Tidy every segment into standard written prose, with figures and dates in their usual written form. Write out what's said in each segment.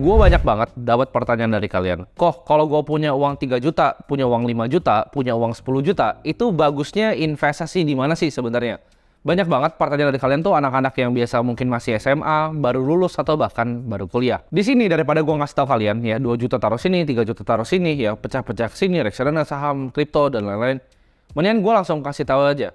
Gue banyak banget dapat pertanyaan dari kalian. Kok kalau gue punya uang 3 juta, punya uang 5 juta, punya uang 10 juta, itu bagusnya investasi di mana sih sebenarnya? Banyak banget pertanyaan dari kalian tuh anak-anak yang biasa mungkin masih SMA, baru lulus atau bahkan baru kuliah. Di sini daripada gue ngasih tahu kalian ya 2 juta taruh sini, 3 juta taruh sini, ya pecah-pecah ke sini, reksadana, saham, kripto dan lain-lain. Mendingan gue langsung kasih tahu aja.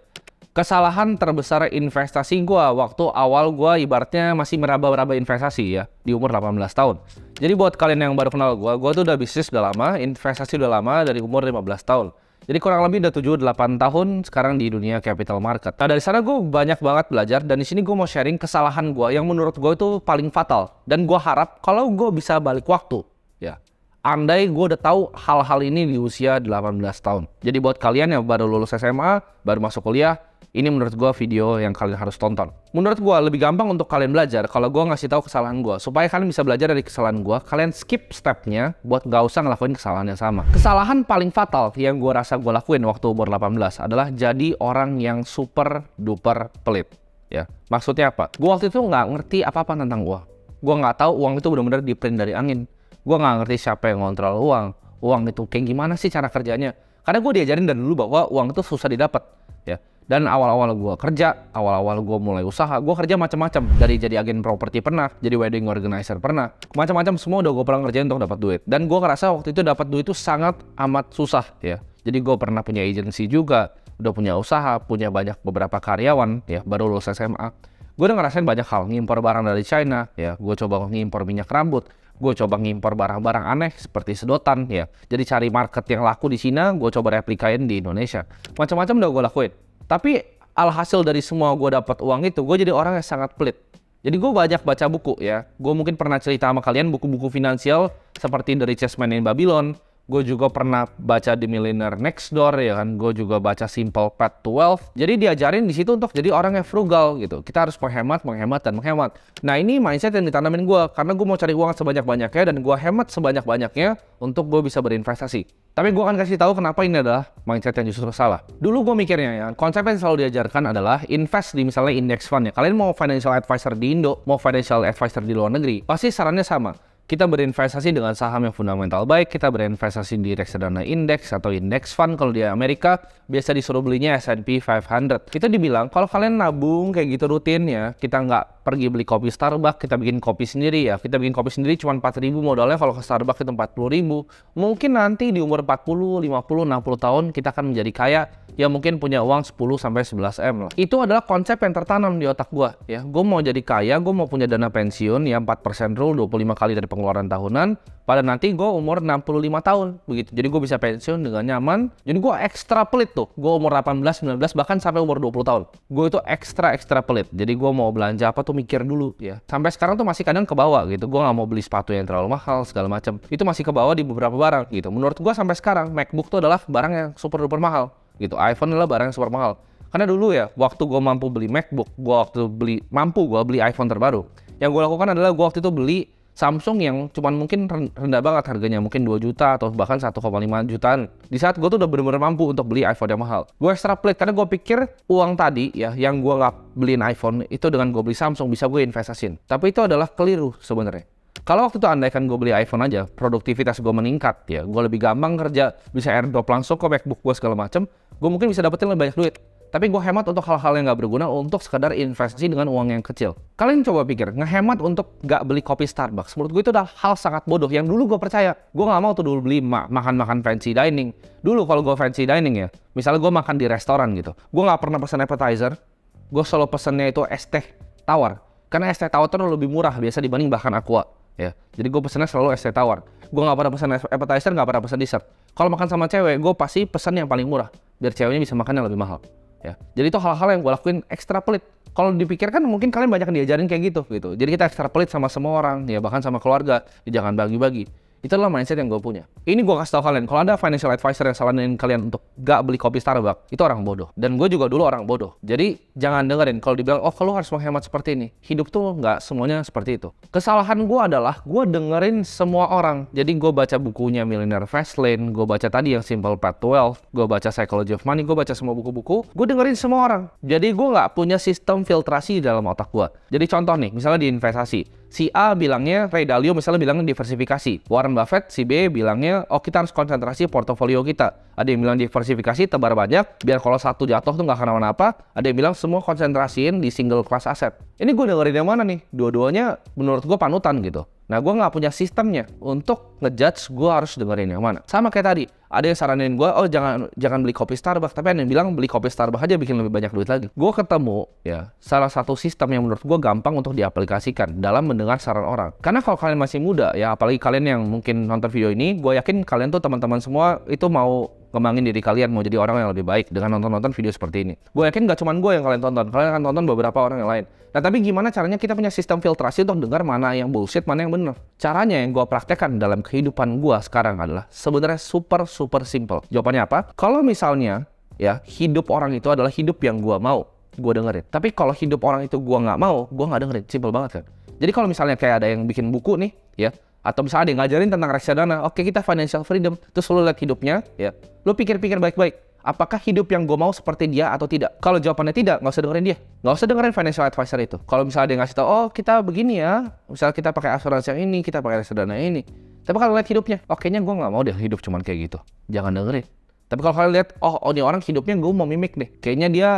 Kesalahan terbesar investasi gue waktu awal gue ibaratnya masih meraba-raba investasi ya di umur 18 tahun. Jadi buat kalian yang baru kenal gue tuh udah bisnis udah lama, investasi udah lama dari umur 15 tahun. Jadi kurang lebih udah 7-8 tahun sekarang di dunia capital market. Nah dari sana gue banyak banget belajar dan di sini gue mau sharing kesalahan gue yang menurut gue itu paling fatal. Dan gue harap kalau gue bisa balik waktu ya. Andai gue udah tahu hal-hal ini di usia 18 tahun. Jadi buat kalian yang baru lulus SMA, baru masuk kuliah, ini menurut gue video yang kalian harus tonton. Menurut gue lebih gampang untuk kalian belajar kalau gue ngasih tahu kesalahan gue. Supaya kalian bisa belajar dari kesalahan gue, kalian skip stepnya buat gak usah ngelakuin kesalahan yang sama. Kesalahan paling fatal yang gue rasa gue lakuin waktu umur 18 adalah jadi orang yang super duper pelit. Ya, maksudnya apa? Gue waktu itu nggak ngerti apa-apa tentang uang. Gue nggak tahu uang itu benar-benar di-print dari angin. Gue nggak ngerti siapa yang ngontrol uang itu kayak gimana sih cara kerjanya. Karena gue diajarin dari dulu bahwa uang itu susah didapat, ya. Dan awal-awal gue kerja, awal-awal gue mulai usaha, gue kerja macam-macam. Dari jadi agen properti pernah, jadi wedding organizer pernah, macam-macam semua udah gue pernah ngerjain untuk dapat duit. Dan gue ngerasa waktu itu dapat duit itu sangat amat susah, ya. Jadi gue pernah punya agensi juga, udah punya usaha, punya banyak beberapa karyawan, ya, baru lulus SMA. Gue udah ngerasain banyak hal, ngimpor barang dari China, ya. Gue coba ngimpor minyak rambut. Gue coba ngimpor barang-barang aneh seperti sedotan ya. Jadi cari market yang laku di Cina, gue coba replikain di Indonesia. Macam-macam udah gue lakuin. Tapi alhasil dari semua gue dapat uang itu, gue jadi orang yang sangat pelit. Jadi gue banyak baca buku ya. Gue mungkin pernah cerita sama kalian buku-buku finansial seperti The Richest Man in Babylon. Gue juga pernah baca The Millionaire Next Door ya kan. Gue juga baca Simple Path to Wealth. Jadi diajarin di situ untuk jadi orang yang frugal gitu. Kita harus menghemat dan menghemat. Nah ini mindset yang ditanamin gue karena gue mau cari uang sebanyak-banyaknya dan gue hemat sebanyak-banyaknya untuk gue bisa berinvestasi. Tapi gue akan kasih tahu kenapa ini adalah mindset yang justru salah. Dulu gue mikirnya ya, konsep yang selalu diajarkan adalah invest di misalnya index fund ya. Kalian mau financial advisor di Indo, mau financial advisor di luar negeri, pasti sarannya sama. Kita berinvestasi dengan saham yang fundamental baik, kita berinvestasi di reksadana indeks atau index fund kalau di Amerika, biasa disuruh belinya S&P 500. Kita dibilang kalau kalian nabung kayak gitu rutin ya, kita nggak pergi beli kopi Starbucks, kita bikin kopi sendiri ya. Kita bikin kopi sendiri cuma 4.000 modalnya, kalau ke Starbucks itu 40.000. Mungkin nanti di umur 40, 50, 60 tahun kita akan menjadi kaya yang mungkin punya uang 10-11 M lah. Itu adalah konsep yang tertanam di otak gua ya. Gue mau jadi kaya, gue mau punya dana pensiun ya 4% rule 25 kali dari pengeluaran tahunan pada nanti gue umur 65 tahun begitu. Jadi gue bisa pensiun dengan nyaman. Jadi gue ekstra pelit tuh. Gue umur 18, 19 bahkan sampai umur 20 tahun. Gue itu ekstra pelit. Jadi gue mau belanja apa tuh mikir dulu ya. Sampai sekarang tuh masih kadang ke bawah gitu. Gue nggak mau beli sepatu yang terlalu mahal segala macam. Itu masih ke bawah di beberapa barang gitu. Menurut gue sampai sekarang MacBook tuh adalah barang yang super duper mahal gitu. iPhone adalah barang yang super mahal. Karena dulu ya waktu gue mampu beli MacBook, gue waktu mampu beli iPhone terbaru. Yang gue lakukan adalah gue waktu itu beli Samsung yang cuman mungkin rendah banget harganya, mungkin 2 juta atau bahkan 1,5 jutaan. Di saat gue tuh udah bener-bener mampu untuk beli iPhone yang mahal. Gue extra pelit karena gue pikir uang tadi ya yang gue nggak beliin iPhone itu dengan gue beli Samsung bisa gue investasiin. Tapi itu adalah keliru sebenarnya. Kalau waktu itu andaikan gue beli iPhone aja, produktivitas gue meningkat ya, gue lebih gampang kerja, bisa airdrop langsung ke MacBook gue segala macem, gue mungkin bisa dapetin lebih banyak duit. Tapi gue hemat untuk hal-hal yang gak berguna untuk sekadar investasi dengan uang yang kecil. Kalian coba pikir, ngehemat untuk gak beli kopi Starbucks. Menurut gue itu adalah hal sangat bodoh yang dulu gue percaya. Gue gak mau tuh dulu beli makan-makan fancy dining. Dulu kalau gue fancy dining ya, misalnya gue makan di restoran gitu, gue gak pernah pesen appetizer, gue selalu pesennya itu es teh tawar. Karena es teh tawar tuh lebih murah biasa dibanding bahkan aqua. Ya, jadi gue pesennya selalu es teh tawar. Gue gak pernah pesen appetizer, gak pernah pesen dessert. Kalau makan sama cewek, gue pasti pesen yang paling murah, biar ceweknya bisa makan yang lebih mahal. Ya, jadi itu hal-hal yang gue lakuin ekstra pelit. Kalau dipikirkan mungkin kalian banyak diajarin kayak gitu. Jadi kita ekstra pelit sama semua orang, ya bahkan sama keluarga. Ya, jangan bagi-bagi. Itu adalah mindset yang gue punya. Ini gue kasih tau kalian, kalau ada financial advisor yang saranin kalian untuk gak beli kopi Starbucks, itu orang bodoh. Dan gue juga dulu orang bodoh. Jadi jangan dengerin kalau dibilang, oh kalau harus menghemat seperti ini. Hidup tuh gak semuanya seperti itu. Kesalahan gue adalah gue dengerin semua orang. Jadi gue baca bukunya Millionaire Fastlane, gue baca tadi yang Simple Path to Wealth, gue baca Psychology of Money, gue baca semua buku-buku. Gue dengerin semua orang. Jadi gue gak punya sistem filtrasi dalam otak gue. Jadi contoh nih, misalnya di investasi. Si A bilangnya, Ray Dalio misalnya bilangnya diversifikasi. Warren Buffett, si B bilangnya, oh kita harus konsentrasi portofolio kita. Ada yang bilang diversifikasi, tebar banyak, biar kalau satu jatuh tuh nggak kenapa-napa. Ada yang bilang semua konsentrasiin di single class asset. Ini gue dengerin yang mana nih? Dua-duanya menurut gue panutan gitu. Nah, gue nggak punya sistemnya untuk ngejudge gue harus dengerin yang mana. Sama kayak tadi, ada yang saranin gue, oh jangan beli kopi Starbucks. Tapi ada yang bilang beli kopi Starbucks aja bikin lebih banyak duit lagi. Gue ketemu ya salah satu sistem yang menurut gue gampang untuk diaplikasikan dalam mendengar saran orang. Karena kalau kalian masih muda ya, apalagi kalian yang mungkin nonton video ini, gue yakin kalian tuh teman-teman semua itu mau ngembangin diri kalian, mau jadi orang yang lebih baik dengan nonton-nonton video seperti ini. Gue yakin gak cuma gue yang kalian tonton akan tonton beberapa orang yang lain. Nah, tapi gimana caranya kita punya sistem filtrasi untuk dengar mana yang bullshit, mana yang bener? Caranya yang gue praktekkan dalam kehidupan gue sekarang adalah sebenarnya super simple. Jawabannya apa? Kalau misalnya ya hidup orang itu adalah hidup yang gue mau, gue dengerin. Tapi kalau hidup orang itu gue nggak mau, gue nggak dengerin. Simple banget kan? Jadi kalau misalnya kayak ada yang bikin buku nih, ya, atau misalnya ada yang ngajarin tentang reksadana, oke kita financial freedom, terus lo lihat hidupnya, ya, lo pikir-pikir baik-baik, apakah hidup yang gue mau seperti dia atau tidak? Kalau jawabannya tidak, nggak usah dengerin dia, nggak usah dengerin financial advisor itu. Kalau misalnya dia ngasih tau, oh kita begini ya, misalnya kita pakai asuransi yang ini, kita pakai reksadana ini, tapi kalau lihat hidupnya, oh kayaknya gue nggak mau deh hidup cuman kayak gitu, jangan dengerin. Tapi kalau kalian lihat, oh ini orang hidupnya gue mau mimik deh, kayaknya dia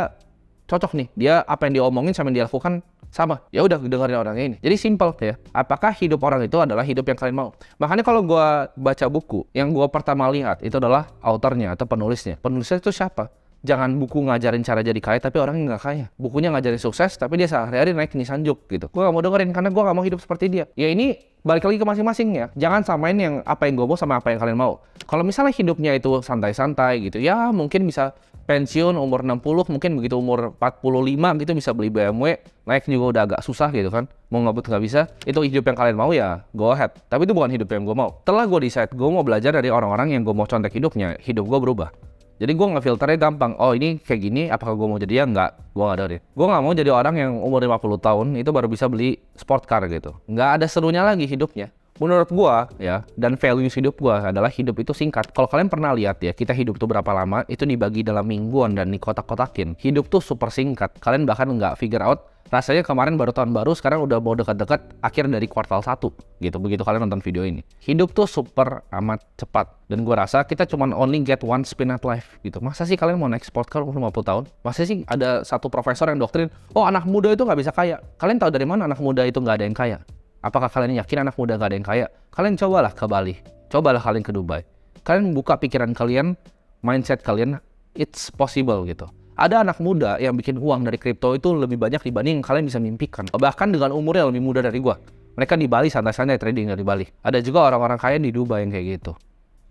cocok nih, dia apa yang dia omongin sama yang dia lakukan sama, ya udah dengerin orang ini. Jadi simple ya. Apakah hidup orang itu adalah hidup yang kalian mau? Makanya kalau gue baca buku, yang gue pertama lihat itu adalah autornya atau penulisnya. Penulisnya itu siapa? Jangan buku ngajarin cara jadi kaya tapi orang yang nggak kaya. Bukunya ngajarin sukses tapi dia sehari-hari naik nisanjuk gitu. Gue nggak mau dengerin karena gue nggak mau hidup seperti dia. Ya ini balik lagi ke masing-masing ya. Jangan samain yang apa yang gue mau sama apa yang kalian mau. Kalau misalnya hidupnya itu santai-santai gitu, ya mungkin bisa pensiun umur 60, mungkin begitu umur 45 gitu bisa beli BMW, naik juga udah agak susah gitu kan, mau ngebut nggak bisa. Itu hidup yang kalian mau ya go ahead, tapi itu bukan hidup yang gue mau. Setelah gue decide gue mau belajar dari orang-orang yang gue mau contek hidupnya, hidup gue berubah. Jadi gue ngefilternya gampang, oh ini kayak gini, apakah gue mau jadi ya? Enggak, gue nggak dari. Gue nggak mau jadi orang yang umur 50 tahun itu baru bisa beli sport car gitu. Nggak ada serunya lagi hidupnya. Menurut gua ya, dan values hidup gua adalah hidup itu singkat. Kalau kalian pernah lihat ya, kita hidup tuh berapa lama, itu dibagi dalam mingguan dan dikotak-kotakin. Hidup tuh super singkat. Kalian bahkan nggak figure out, rasanya kemarin baru tahun baru, sekarang udah mau dekat-dekat akhir dari kuartal 1 gitu, begitu kalian nonton video ini. Hidup tuh super amat cepat. Dan gua rasa kita cuman only get one spin at life gitu. Masa sih kalian mau naik sport car umur 50 tahun? Masa sih ada satu profesor yang doktrin, oh anak muda itu nggak bisa kaya. Kalian tahu dari mana anak muda itu nggak ada yang kaya? Apakah kalian yakin anak muda gak ada yang kaya? Kalian cobalah ke Bali, cobalah kalian ke Dubai. Kalian buka pikiran kalian, mindset kalian, it's possible gitu. Ada anak muda yang bikin uang dari kripto itu lebih banyak dibanding yang kalian bisa mimpikan. Bahkan dengan umurnya lebih muda dari gua. Mereka di Bali santai-santai trading dari Bali. Ada juga orang-orang kaya di Dubai yang kayak gitu.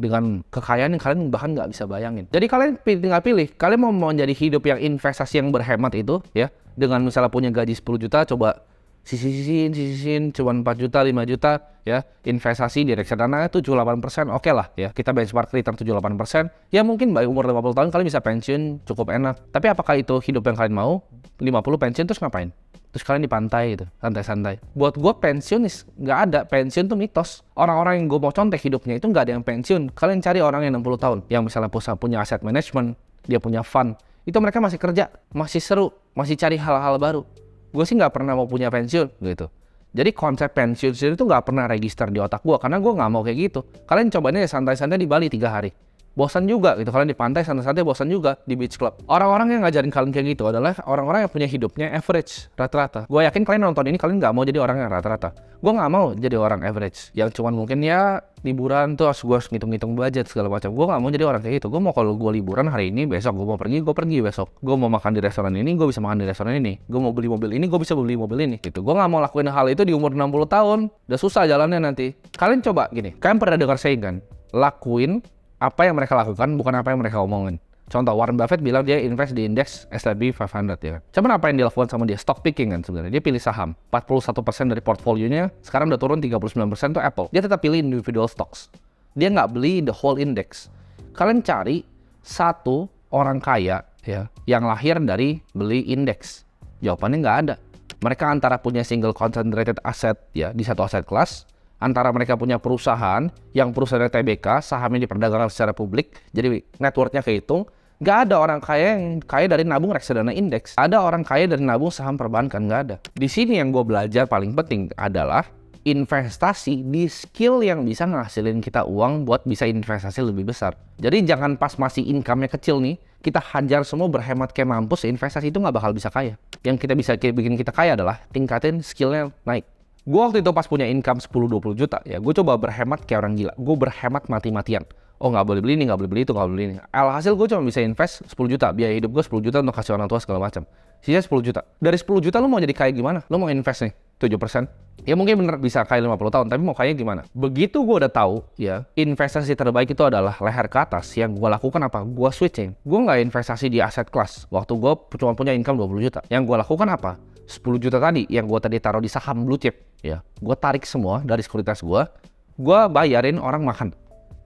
Dengan kekayaan yang kalian bahkan nggak bisa bayangin. Jadi kalian tinggal pilih, kalian mau menjadi hidup yang investasi yang berhemat itu, ya, dengan misalnya punya gaji 10 juta, coba sisihin cuma 4 juta, 5 juta ya, investasi di reksadana 7-8%, oke lah ya, kita benchmark return 7-8%, ya mungkin by umur 50 tahun kalian bisa pensiun cukup enak. Tapi apakah itu hidup yang kalian mau? 50 pensiun terus ngapain? Terus kalian di pantai gitu, santai-santai. Buat gue pensiun nggak ada, pensiun tuh mitos. Orang-orang yang gue mau contek hidupnya itu nggak ada yang pensiun. Kalian cari orang yang 60 tahun, yang misalnya punya aset management, dia punya fund, itu mereka masih kerja, masih seru, masih cari hal-hal baru. Gue sih nggak pernah mau punya pensiun gitu. Jadi konsep pensiun sendiri tuh nggak pernah register di otak gue, karena gue nggak mau kayak gitu. Kalian cobain aja santai-santai di Bali 3 hari. Bosan juga gitu, kalian di pantai santai-santai bosan juga di beach club. Orang-orang yang ngajarin kalian kayak gitu adalah orang-orang yang punya hidupnya average, rata-rata. Gue yakin kalian nonton ini kalian nggak mau jadi orang yang rata-rata. Gue nggak mau jadi orang average, yang cuman mungkin ya liburan tuh gue harus ngitung-ngitung budget segala macam. Gue nggak mau jadi orang kayak gitu. Gue mau kalau gue liburan hari ini, besok gue mau pergi, gue pergi besok. Gue mau makan di restoran ini, gue bisa makan di restoran ini. Gue mau beli mobil ini, gue bisa beli mobil ini. Gitu. Gue nggak mau lakuin hal itu di umur 60 tahun. Udah susah jalannya nanti. Kalian coba gini, kalian pernah dengar saying kan? Lakuin apa yang mereka lakukan, bukan apa yang mereka omongin. Contoh, Warren Buffett bilang dia invest di indeks S&P 500 ya kan. Cuman apa yang dilakukan sama dia? Stock picking kan sebenarnya. Dia pilih saham. 41% dari portfolionya, sekarang udah turun 39% tuh Apple. Dia tetap pilih individual stocks. Dia nggak beli the whole index. Kalian cari satu orang kaya ya yang lahir dari beli indeks. Jawabannya nggak ada. Mereka antara punya single concentrated asset ya di satu aset kelas, antara mereka punya perusahaan yang perusahaannya TBK, sahamnya diperdagangkan secara publik, jadi net worth-nya kehitung, Nggak ada orang kaya yang kaya dari nabung reksadana indeks. Ada orang kaya dari nabung saham perbankan, nggak ada. Di sini yang gue belajar paling penting adalah investasi di skill yang bisa ngasilin kita uang buat bisa investasi lebih besar. Jadi jangan pas masih income-nya kecil nih, kita hajar semua berhemat kayak mampus, investasi itu nggak bakal bisa kaya. Yang kita bisa bikin kita kaya adalah tingkatin skillnya naik. Gue waktu itu pas punya income 10-20 juta, ya gue coba berhemat kayak orang gila. Gue berhemat mati-matian. Oh nggak boleh beli ini, nggak boleh beli itu, nggak boleh beli ini. Alhasil gue cuma bisa invest 10 juta. Biaya hidup gue 10 juta untuk kasih orang tua segala macam. Sisa 10 juta. Dari 10 juta lu mau jadi kaya gimana? Lu mau invest nih 7%. Ya mungkin bener bisa kaya 50 tahun, tapi mau kaya gimana? Begitu gue udah tahu ya, investasi terbaik itu adalah leher ke atas. Yang gue lakukan apa? Gue switching. Gue nggak investasi di aset kelas. Waktu gue cuma punya income 20 juta. Yang gue lakukan apa? 10 juta tadi yang gue tadi taruh di saham blue chip. Ya, gue tarik semua dari sekuritas gue bayarin orang makan.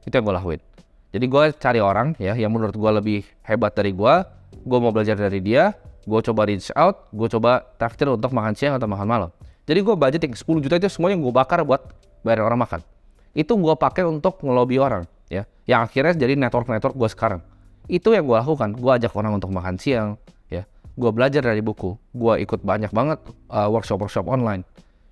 Itu yang gue lakuin. Jadi gue cari orang ya yang menurut gue lebih hebat dari gue mau belajar dari dia, gue coba reach out, gue coba traktir untuk makan siang atau makan malam. Jadi gue budgeting 10 juta itu semuanya gue bakar buat bayar orang makan. Itu gue pakai untuk ngelobi orang ya, yang akhirnya jadi network gue sekarang. Itu yang gue lakukan, gue ajak orang untuk makan siang ya, gue belajar dari buku, gue ikut banyak banget workshop online.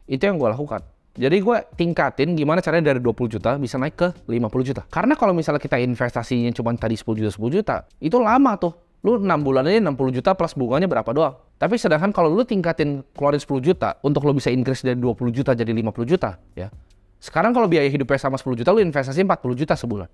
Itu yang gue lakukan. Jadi gue tingkatin gimana caranya dari 20 juta bisa naik ke 50 juta. Karena kalau misalnya kita investasinya cuma tadi 10 juta, itu lama tuh. Lu 6 bulan aja 60 juta plus bunganya berapa doang. Tapi sedangkan kalau lu tingkatin keluarin 10 juta untuk lu bisa increase dari 20 juta jadi 50 juta ya. Sekarang kalau biaya hidupnya sama 10 juta lu investasi 40 juta sebulan.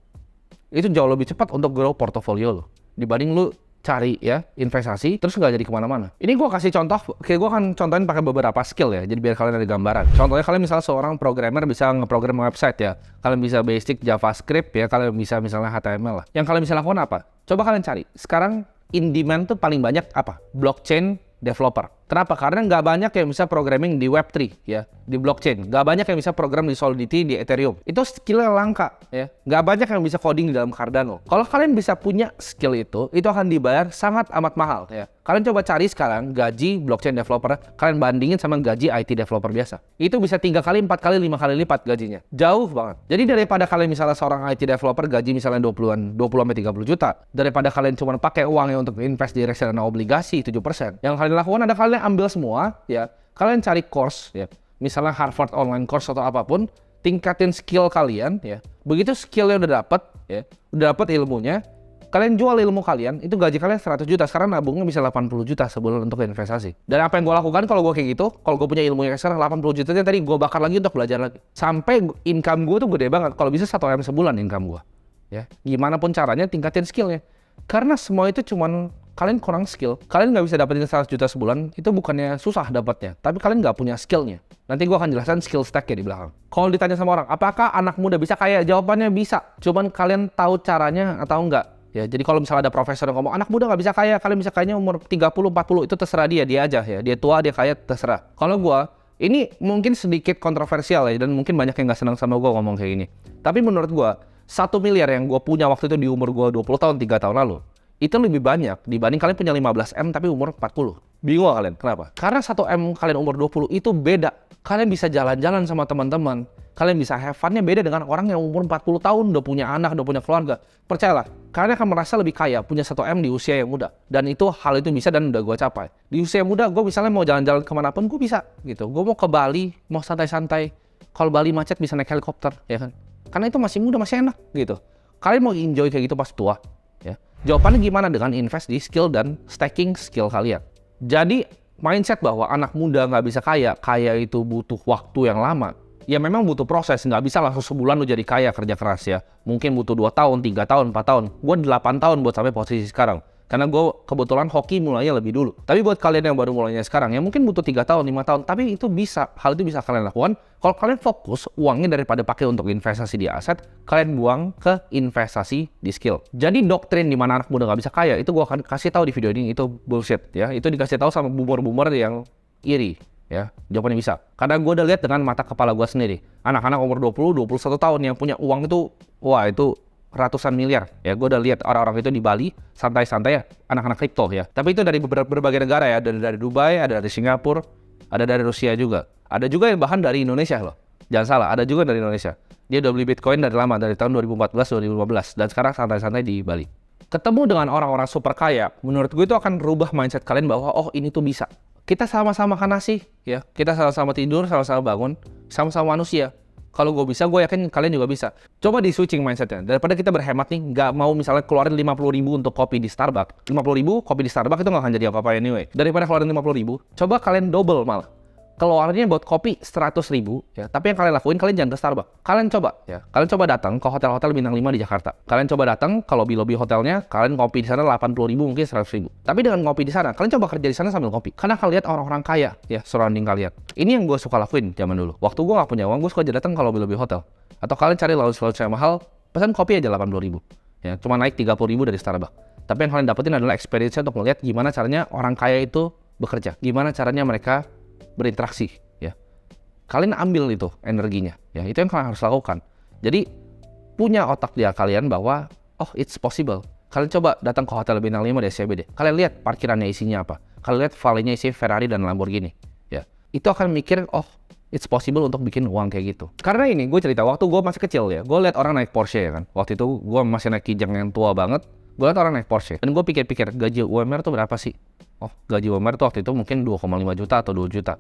Itu jauh lebih cepat untuk grow portofolio lu dibanding lu cari ya investasi terus nggak jadi kemana-mana. Ini gue kasih contoh, kayak gue akan contohin pakai beberapa skill ya, jadi biar kalian ada gambaran. Contohnya kalian misalnya seorang programmer bisa ngeprogram website ya, kalian bisa basic JavaScript ya, kalian bisa misalnya HTML lah. Yang kalian bisa lakukan apa? Coba kalian cari. Sekarang in demand tuh paling banyak apa? Blockchain developer. Kenapa? Karena nggak banyak yang bisa programming di Web3 ya, di blockchain. Nggak banyak yang bisa program di Solidity, di Ethereum. Itu skillnya langka ya. Nggak banyak yang bisa coding di dalam Cardano. Kalau kalian bisa punya skill itu akan dibayar sangat amat mahal ya. Kalian coba cari sekarang gaji blockchain developer, kalian bandingin sama gaji IT developer biasa. Itu bisa 3 kali, 4 kali, 5 kali lipat gajinya. Jauh banget. Jadi daripada kalian misalnya seorang IT developer gaji misalnya 20 sampai 30 juta, daripada kalian cuma pakai uangnya untuk invest di reksadana obligasi 7%, yang kalian lakukan ada kalian ambil semua ya, kalian cari course ya, misalnya Harvard online course atau apapun, tingkatin skill kalian ya. Begitu skillnya udah dapet ya, udah dapet ilmunya, kalian jual ilmu kalian, itu gaji kalian 100 juta, sekarang nabungnya bisa 80 juta sebulan untuk investasi. Dan apa yang gue lakukan kalau gue kayak gitu, kalau gue punya ilmunya sekarang 80 juta tadi gue bakar lagi untuk belajar lagi. Sampai income gue tuh gede banget, kalau bisa 1 M sebulan income gue. Ya, gimana pun caranya tingkatin skillnya. Karena semua itu cuman kalian kurang skill, kalian nggak bisa dapetin 100 juta sebulan, itu bukannya susah dapatnya, tapi kalian nggak punya skillnya. Nanti gue akan jelaskan skill stack-nya di belakang. Kalau ditanya sama orang, apakah anak muda bisa kaya? Jawabannya bisa, cuman kalian tahu caranya atau enggak. Ya, jadi kalau misalnya ada profesor yang ngomong, anak muda nggak bisa kaya, kalian bisa kayanya umur 30-40, itu terserah dia aja ya. Dia tua, dia kaya, terserah. Kalau gue, ini mungkin sedikit kontroversial ya, dan mungkin banyak yang nggak senang sama gue ngomong kayak gini. Tapi menurut gue, 1 miliar yang gue punya waktu itu di umur gue 20 tahun, 3 tahun lalu, itu lebih banyak dibanding kalian punya 15 M tapi umur 40. Bingung kalian? Kenapa? Karena 1 M kalian umur 20 itu beda. Kalian bisa jalan-jalan sama teman-teman. Kalian bisa have fun-nya beda dengan orang yang umur 40 tahun, udah punya anak, udah punya keluarga. Percayalah, kalian akan merasa lebih kaya punya 1 M di usia yang muda. Dan hal itu bisa dan udah gue capai. Di usia muda, gue misalnya mau jalan-jalan kemanapun, gue bisa gitu. Gue mau ke Bali, mau santai-santai. Kalau Bali macet bisa naik helikopter, ya kan? Karena itu masih muda, masih enak gitu. Kalian mau enjoy kayak gitu pas tua, ya. Jawabannya gimana? Dengan invest di skill dan stacking skill kalian. Jadi mindset bahwa anak muda nggak bisa kaya itu butuh waktu yang lama. Ya memang butuh proses, nggak bisa langsung sebulan lu jadi kaya kerja keras ya. Mungkin butuh 2 tahun, 3 tahun, 4 tahun. Gue 8 tahun buat sampai posisi sekarang. Karena gue kebetulan hoki mulainya lebih dulu. Tapi buat kalian yang baru mulainya sekarang, ya mungkin butuh 3 tahun, 5 tahun. Tapi itu bisa, hal itu bisa kalian lakukan. Kalau kalian fokus uangnya daripada pakai untuk investasi di aset, kalian buang ke investasi di skill. Jadi doktrin di mana anak muda nggak bisa kaya, itu gue akan kasih tahu di video ini, itu bullshit ya. Itu dikasih tahu sama boomer-boomer yang iri. Ya, jawabannya bisa. Karena gue udah lihat dengan mata kepala gue sendiri. Anak-anak umur 20, 21 tahun yang punya uang itu, wah itu ratusan miliar. Ya, gue udah lihat orang-orang itu di Bali, santai-santai ya, anak-anak kripto ya. Tapi itu dari berbagai negara ya, dari Dubai, ada dari Singapura, ada dari Rusia juga. Ada juga yang bahkan dari Indonesia loh. Jangan salah, ada juga dari Indonesia. Dia udah beli Bitcoin dari lama, dari tahun 2014, 2015. Dan sekarang santai-santai di Bali. Ketemu dengan orang-orang super kaya, menurut gue itu akan rubah mindset kalian bahwa oh ini tuh bisa. Kita sama-sama makan nasi, ya. Kita sama-sama tidur, sama-sama bangun, sama-sama manusia. Kalau gue bisa, gue yakin kalian juga bisa. Coba di switching mindsetnya. Daripada kita berhemat nih, nggak mau misalnya keluarin 50.000 untuk kopi di Starbucks. 50.000 kopi di Starbucks itu nggak akan jadi apa-apa anyway. Daripada keluarin 50.000, coba kalian double malah. Keluarnya buat kopi 100.000, ya. Tapi yang kalian lakuin, kalian jangan ke Starbucks. Kalian coba, ya. Kalian coba datang ke hotel-hotel bintang 5 di Jakarta. Kalian coba datang ke lobby-lobby hotelnya, kalian kopi di sana 80.000 mungkin 100.000. Tapi dengan kopi di sana, kalian coba kerja di sana sambil kopi. Karena kalian lihat orang-orang kaya, ya, surrounding kalian. Ini yang gue suka lakuin zaman dulu. Waktu gue nggak punya uang, gue suka aja datang ke lobby-lobby hotel. Atau kalian cari lounge-lounge yang mahal, pesan kopi aja 80.000. Ya, cuma naik 30.000 dari Starbucks. Tapi yang kalian dapetin adalah experience untuk melihat gimana caranya orang kaya itu bekerja. Gimana caranya mereka berinteraksi, ya. Kalian ambil itu energinya, ya. Itu yang kalian harus lakukan. Jadi punya otak dia kalian bahwa oh it's possible. Kalian coba datang ke hotel bintang 5 di SCBD. Kalian lihat parkirannya isinya apa. Kalian lihat valenya isi Ferrari dan Lamborghini, ya. Itu akan mikir oh it's possible untuk bikin uang kayak gitu. Karena ini gue cerita waktu gue masih kecil ya. Gue lihat orang naik Porsche ya kan. Waktu itu gue masih naik Kijang yang tua banget. Gue lihat orang naik Porsche dan gue pikir-pikir gaji UMR tuh berapa sih? Oh gaji UMR tuh waktu itu mungkin 2,5 juta atau 2 juta.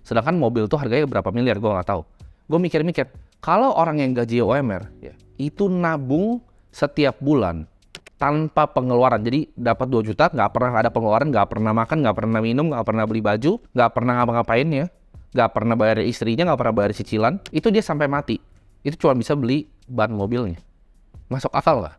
Sedangkan mobil tuh harganya berapa miliar, gue nggak tahu. Gue mikir-mikir, kalau orang yang gaji UMR, ya, itu nabung setiap bulan tanpa pengeluaran. Jadi dapat 2 juta, nggak pernah ada pengeluaran, nggak pernah makan, nggak pernah minum, nggak pernah beli baju, nggak pernah ngapa-ngapain ya, nggak pernah bayar istrinya, nggak pernah bayar cicilan. Itu dia sampai mati. Itu cuma bisa beli ban mobilnya. Masuk akal nggak?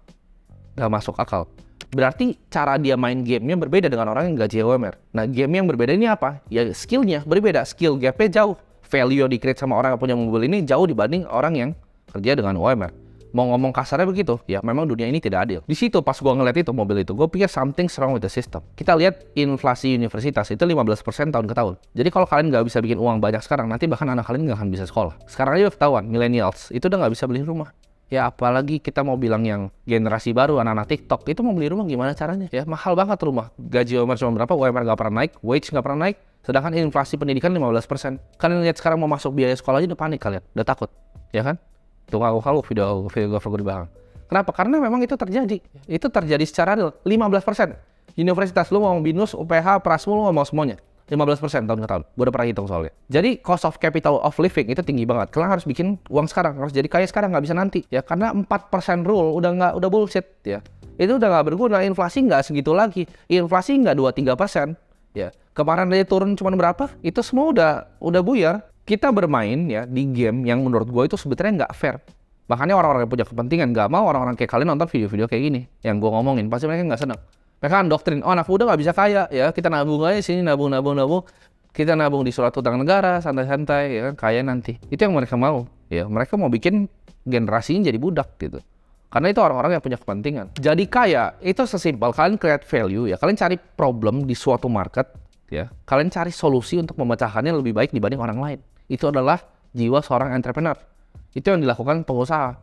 Nggak masuk akal. Berarti cara dia main gamenya berbeda dengan orang yang gaji UMR. Nah, game yang berbeda ini apa? Ya skillnya berbeda. Skill gapnya jauh. Value yang di-create sama orang yang punya mobil ini jauh dibanding orang yang kerja dengan UMR. Mau ngomong kasarnya begitu, ya memang dunia ini tidak adil. Di situ pas gua ngeliat itu mobil itu, gue pikir something wrong with the system. Kita lihat inflasi universitas itu 15% tahun ke tahun. Jadi kalau kalian nggak bisa bikin uang banyak sekarang, nanti bahkan anak kalian nggak akan bisa sekolah. Sekarang aja udah ketahuan, millennials itu udah nggak bisa beli rumah. Ya apalagi kita mau bilang yang generasi baru, anak-anak TikTok, itu mau beli rumah gimana caranya? Ya mahal banget rumah. Gaji UMR cuma berapa, UMR nggak pernah naik, wage nggak pernah naik. Sedangkan inflasi pendidikan 15%. Kalian lihat sekarang mau masuk biaya sekolah aja udah panik kalian, udah takut. Ya kan? Tuh kalau videografer gue di belakang. Kenapa? Karena memang itu terjadi. Itu terjadi secara real. 15%. Universitas, lu mau BINUS, UPH, Prasmul, lu mau semuanya. 15% tahun ke tahun. Gue udah pernah hitung soalnya. Jadi cost of capital of living itu tinggi banget. Kalian harus bikin uang sekarang, harus jadi kaya sekarang, nggak bisa nanti. Ya karena 4% rule udah bullshit ya. Itu udah nggak berguna. Inflasi nggak segitu lagi. Inflasi nggak 2-3%. Ya kemarin dia turun cuma berapa? Itu semua udah buyar. Kita bermain ya di game yang menurut gue itu sebetulnya nggak fair. Makanya orang-orang yang punya kepentingan nggak mau orang-orang kayak kalian nonton video-video kayak gini. Yang gue ngomongin pasti mereka nggak seneng. Mereka kan doktrin, oh anak muda nggak bisa kaya, ya kita nabung aja sini, nabung. Kita nabung di surat utang negara, santai-santai, ya kan, kaya nanti. Itu yang mereka mau, ya mereka mau bikin generasinya jadi budak gitu. Karena itu orang-orang yang punya kepentingan. Jadi kaya, itu sesimpel, kalian create value, ya kalian cari problem di suatu market, ya kalian cari solusi untuk memecahkannya lebih baik dibanding orang lain. Itu adalah jiwa seorang entrepreneur. Itu yang dilakukan pengusaha.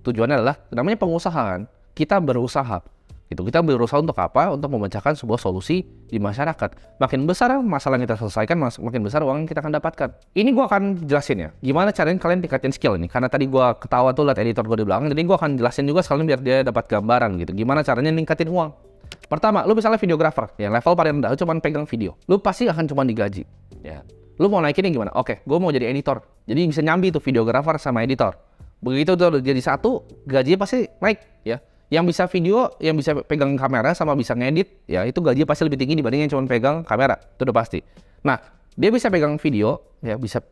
Tujuannya adalah, namanya pengusaha kan, kita berusaha. Gitu. Kita berusaha untuk apa? Untuk memecahkan sebuah solusi di masyarakat. Makin besar masalah yang kita selesaikan, makin besar uang yang kita akan dapatkan. Ini gue akan jelasin ya, gimana caranya kalian tingkatin skill ini. Karena tadi gue ketawa tuh liat editor gue di belakang, jadi gue akan jelasin juga sekalian biar dia dapat gambaran gitu. Gimana caranya ningkatin uang. Pertama, lu misalnya videographer, ya level paling rendah, lu cuma pegang video. Lu pasti akan cuma digaji. Ya. Lu mau naikinnya gimana? Oke, gue mau jadi editor. Jadi bisa nyambi tuh videographer sama editor. Begitu tuh jadi satu, gajinya pasti naik ya. Yang bisa video, yang bisa pegang kamera sama bisa ngedit, ya itu gajinya pasti lebih tinggi dibanding yang cuma pegang kamera, itu udah pasti. Nah, dia bisa pegang video, ya bisa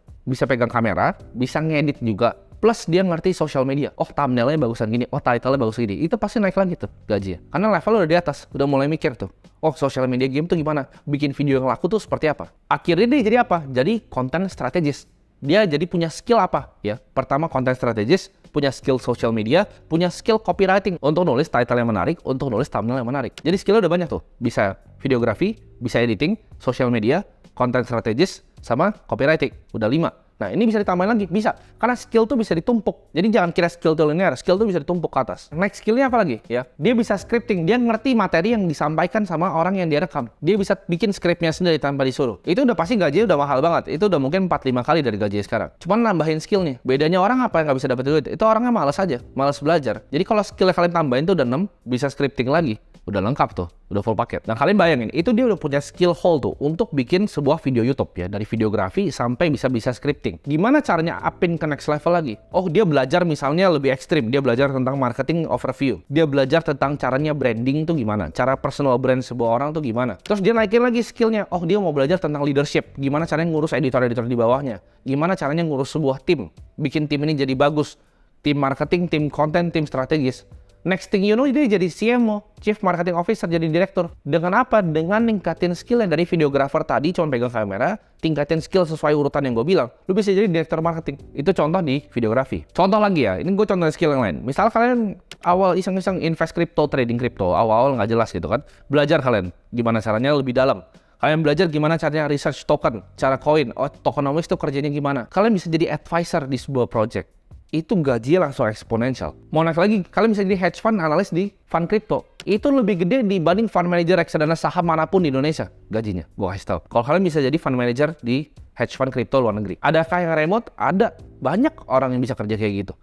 pegang kamera, bisa ngedit juga, plus dia ngerti social media. Oh thumbnailnya bagusan gini, oh title-nya bagus gini, itu pasti naik lagi tuh gajinya. Karena level udah di atas, udah mulai mikir tuh. Oh social media game tuh gimana? Bikin video yang laku tuh seperti apa? Akhirnya dia jadi apa? Jadi content strategis. Dia jadi punya skill apa? Ya, pertama content strategis, punya skill social media, punya skill copywriting untuk nulis title yang menarik, untuk nulis thumbnail yang menarik. Jadi skillnya udah banyak tuh. Bisa videografi, bisa editing, social media, content strategis, sama copywriting. Udah 5. Nah ini bisa ditambahin lagi, bisa. Karena skill tuh bisa ditumpuk. Jadi jangan kira skill tuh linear, skill tuh bisa ditumpuk ke atas. Next skillnya apa lagi? Ya, dia bisa scripting, dia ngerti materi yang disampaikan sama orang yang dia rekam. Dia bisa bikin skripnya sendiri tanpa disuruh. Itu udah pasti gajinya udah mahal banget. Itu udah mungkin 4-5 kali dari gajinya sekarang. Cuman nambahin skillnya. Bedanya orang apa yang nggak bisa dapat duit? Itu orangnya malas aja, malas belajar. Jadi kalau skill kalian tambahin tuh udah 6, bisa scripting lagi. Udah lengkap tuh, udah full paket. Nah kalian bayangin, itu dia udah punya skill hole tuh untuk bikin sebuah video YouTube ya, dari videografi sampai bisa scripting. Gimana caranya upin ke next level lagi? Oh dia belajar misalnya lebih ekstrim, dia belajar tentang marketing overview, dia belajar tentang caranya branding tuh gimana, cara personal brand sebuah orang tuh gimana. Terus dia naikin lagi skillnya, oh dia mau belajar tentang leadership, gimana caranya ngurus editor-editor di bawahnya, gimana caranya ngurus sebuah tim, bikin tim ini jadi bagus, tim marketing, tim konten, tim strategis. Next thing you know, dia jadi CMO, Chief Marketing Officer, jadi direktur. Dengan apa? Dengan ningkatin skill yang dari videographer tadi, cuma pegang kamera, tingkatin skill sesuai urutan yang gue bilang. Lu bisa jadi direktur marketing. Itu contoh di videografi. Contoh lagi ya, ini gue contoh skill yang lain. Misal kalian awal iseng-iseng invest crypto, trading crypto, awal-awal nggak jelas gitu kan. Belajar kalian gimana caranya lebih dalam. Kalian belajar gimana caranya research token, cara koin, tokenomics itu kerjanya gimana. Kalian bisa jadi advisor di sebuah project. Itu gajinya langsung eksponensial. Mau naik lagi, kalian bisa jadi hedge fund analis di fund crypto. Itu lebih gede dibanding fund manager reksadana saham manapun di Indonesia gajinya. Gue kasih tau. Kalau kalian bisa jadi fund manager di hedge fund crypto luar negeri. Adakah yang remote? Ada. Banyak orang yang bisa kerja kayak gitu.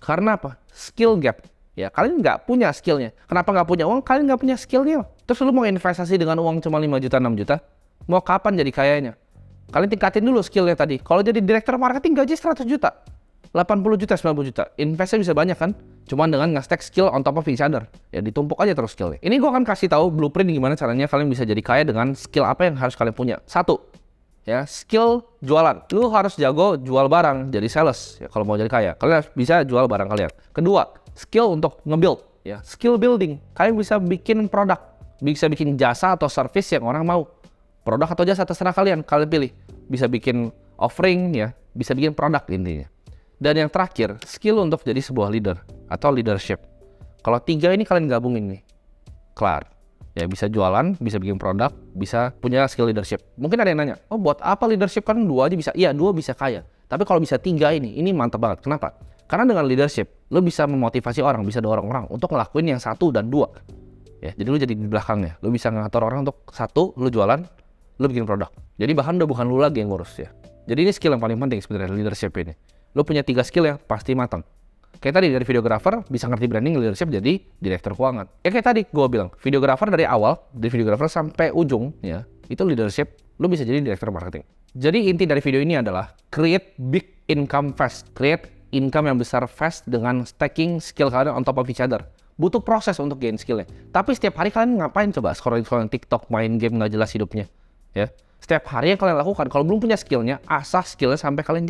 Karena apa? Skill gap. Ya, kalian nggak punya skillnya. Kenapa nggak punya uang? Kalian nggak punya skillnya. Terus lu mau investasi dengan uang cuma 5 juta, 6 juta? Mau kapan jadi kayanya? Kalian tingkatin dulu skillnya tadi. Kalau jadi direktur marketing gaji 100 juta. 80 juta, 90 juta. Investnya bisa banyak kan? Cuman dengan nge-stack skill on top of each other. Ya ditumpuk aja terus skillnya. Ini gue akan kasih tahu blueprint gimana caranya kalian bisa jadi kaya dengan skill apa yang harus kalian punya. Satu, ya skill jualan. Lu harus jago jual barang, jadi sales. Ya kalau mau jadi kaya, kalian harus bisa jual barang kalian. Kedua, skill untuk nge-build. Ya, skill building. Kalian bisa bikin produk, bisa bikin jasa atau service yang orang mau. Produk atau jasa terserah kalian pilih. Bisa bikin offering ya, bisa bikin produk intinya. Dan yang terakhir, skill untuk jadi sebuah leader atau leadership. Kalau 3 ini kalian gabungin nih, kelar. Ya bisa jualan, bisa bikin produk, bisa punya skill leadership. Mungkin ada yang nanya, oh buat apa leadership kan 2 aja bisa? Iya 2 bisa kaya. Tapi kalau bisa 3 ini mantap banget. Kenapa? Karena dengan leadership, lo bisa memotivasi orang, bisa dorong orang untuk ngelakuin yang 1 dan 2. Ya, jadi lo jadi di belakangnya. Lo bisa ngatur orang untuk 1, lo jualan, lo bikin produk. Jadi bahkan udah bukan lo lagi yang ngurus ya. Jadi ini skill yang paling penting sebenarnya leadership ini. Lo punya 3 skill ya, pasti matang. Kayak tadi dari videographer, bisa ngerti branding, leadership, jadi direktur keuangan. Ya kayak tadi gue bilang, videographer dari awal, dari videographer sampai ujung, ya itu leadership, lo bisa jadi direktur marketing. Jadi inti dari video ini adalah, create big income fast. Create income yang besar fast dengan stacking skill kalian on top of each other. Butuh proses untuk gain skillnya. Tapi setiap hari kalian ngapain coba? Scrolling TikTok, main game nggak jelas hidupnya. Ya. Setiap hari yang kalian lakukan, kalau belum punya skillnya, asah skillnya sampai kalian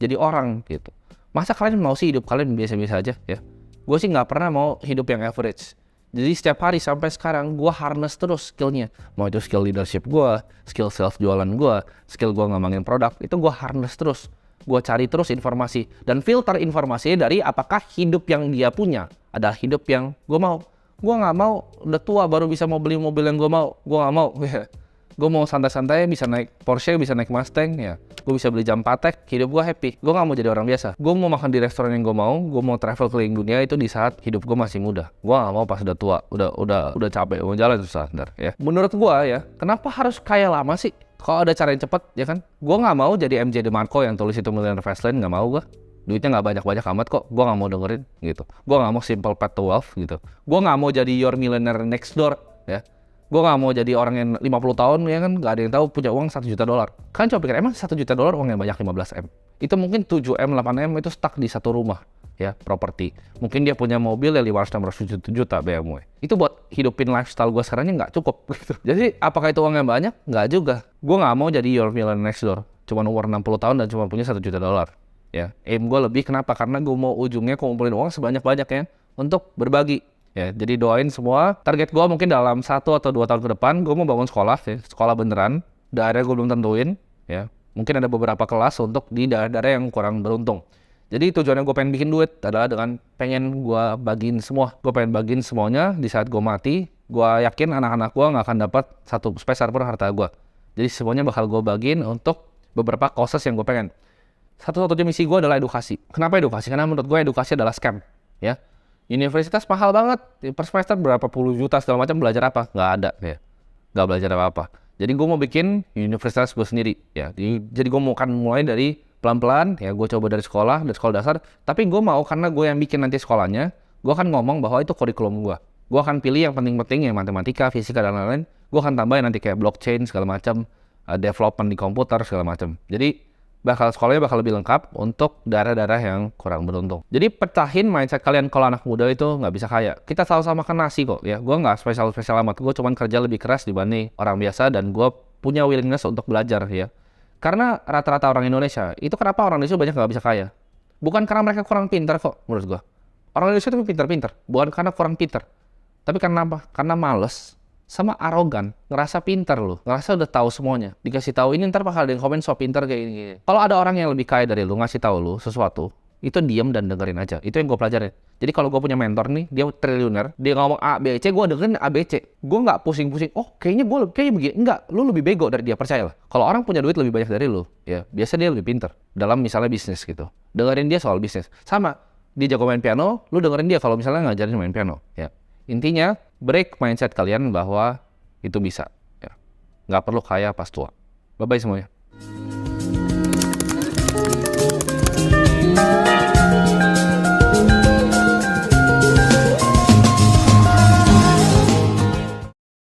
jadi orang gitu. Masa kalian mau sih hidup kalian biasa-biasa aja ya? Gue sih nggak pernah mau hidup yang average. Jadi setiap hari sampai sekarang gue harness terus skillnya. Mau itu skill leadership gue, skill self jualan gue, skill gue ngembangin produk, itu gue harness terus. Gue cari terus informasi dan filter informasinya dari apakah hidup yang dia punya adalah hidup yang gue mau. Gue nggak mau udah tua baru bisa mau beli mobil yang gue mau. Gue nggak mau. Gue mau santai-santai, bisa naik Porsche, bisa naik Mustang, ya. Gue bisa beli jam Patek, hidup gue happy. Gue gak mau jadi orang biasa. Gue mau makan di restoran yang gue mau travel keliling dunia itu di saat hidup gue masih muda. Gue gak mau pas udah tua, udah capek, mau jalan susah ntar, ya. Menurut gue ya, kenapa harus kaya lama sih? Kalau ada cara yang cepet, ya kan? Gue gak mau jadi MJ DeMarco yang tulis itu Millionaire Fastlane, gak mau gue. Duitnya gak banyak-banyak amat kok, gue gak mau dengerin, gitu. Gue gak mau Simple Path to Wealth, gitu. Gue gak mau jadi Your Millionaire Next Door, ya. Gue gak mau jadi orang yang 50 tahun ya kan gak ada yang tahu punya uang 1 juta dolar. Kalian coba pikir emang 1 juta dolar uang yang banyak 15 M. Itu mungkin 7 M, 8 M itu stuck di satu rumah ya, properti. Mungkin dia punya mobil ya 500 juta BMW. Itu buat hidupin lifestyle gue sekarangnya gak cukup gitu. Jadi apakah itu uang yang banyak? Gak juga. Gue gak mau jadi Your Millionaire Next Door. Cuman umur 60 tahun dan cuma punya 1 juta dolar. Ya, aim gue lebih kenapa? Karena gue mau ujungnya kumpulin uang sebanyak-banyaknya untuk berbagi. Ya, jadi doain semua. Target gue mungkin dalam 1 atau 2 tahun ke depan, gue mau bangun sekolah, ya, sekolah beneran. Daerah gue belum tentuin, ya. Mungkin ada beberapa kelas untuk di daerah-daerah yang kurang beruntung. Jadi tujuannya gue pengen bikin duit adalah dengan pengen gue bagiin semua. Gue pengen bagiin semuanya di saat gue mati. Gue yakin anak-anak gue nggak akan dapat satu peser pun harta gue. Jadi semuanya bakal gue bagiin untuk beberapa causes yang gue pengen. Satu-satunya misi gue adalah edukasi. Kenapa edukasi? Karena menurut gue edukasi adalah scam, ya. Universitas mahal banget, per semester berapa puluh juta segala macam, belajar apa? Nggak ada ya, nggak belajar apa-apa. Jadi gue mau bikin universitas gue sendiri ya. Jadi gue mau kan mulai dari pelan-pelan ya, gue coba dari sekolah dasar. Tapi gue mau karena gue yang bikin nanti sekolahnya, gue akan ngomong bahwa itu kurikulum gue Gue akan pilih yang penting-penting, yang matematika, fisika, dan lain-lain. Gue akan tambahin nanti kayak blockchain segala macam, development di komputer segala macam. Jadi sekolahnya bakal lebih lengkap untuk daerah-daerah yang kurang beruntung. Jadi pecahin mindset kalian kalau anak muda itu nggak bisa kaya. Kita sama-sama makan nasi kok ya. Gue nggak spesial amat. Gue cuman kerja lebih keras dibanding orang biasa dan gue punya willingness untuk belajar ya. Karena rata-rata orang Indonesia, itu kenapa orang Indonesia banyak nggak bisa kaya? Bukan karena mereka kurang pintar kok menurut gue. Orang Indonesia itu pintar-pintar, bukan karena kurang pintar. Tapi karena apa? Karena males sama arogan, ngerasa pintar loh, ngerasa udah tahu semuanya. Dikasih tahu ini ntar bakal ada yang komen so pintar kayak gini. Kalau ada orang yang lebih kaya dari lu ngasih tahu lu sesuatu, itu diam dan dengerin aja. Itu yang gue pelajarin. Jadi kalau gue punya mentor nih, dia triliuner, dia ngomong A, B, C, gue dengerin A, B, C. Gue nggak pusing-pusing. Oh, kayaknya begini. Enggak, lu lebih bego dari dia, percayalah. Kalau orang punya duit lebih banyak dari lu, ya biasa dia lebih pintar dalam misalnya bisnis gitu. Dengerin dia soal bisnis. Sama, dia jago main piano, lu dengerin dia kalau misalnya ngajarin main piano. Ya, intinya break mindset kalian bahwa itu bisa. Ya, nggak perlu kaya pas tua. Bye bye semuanya.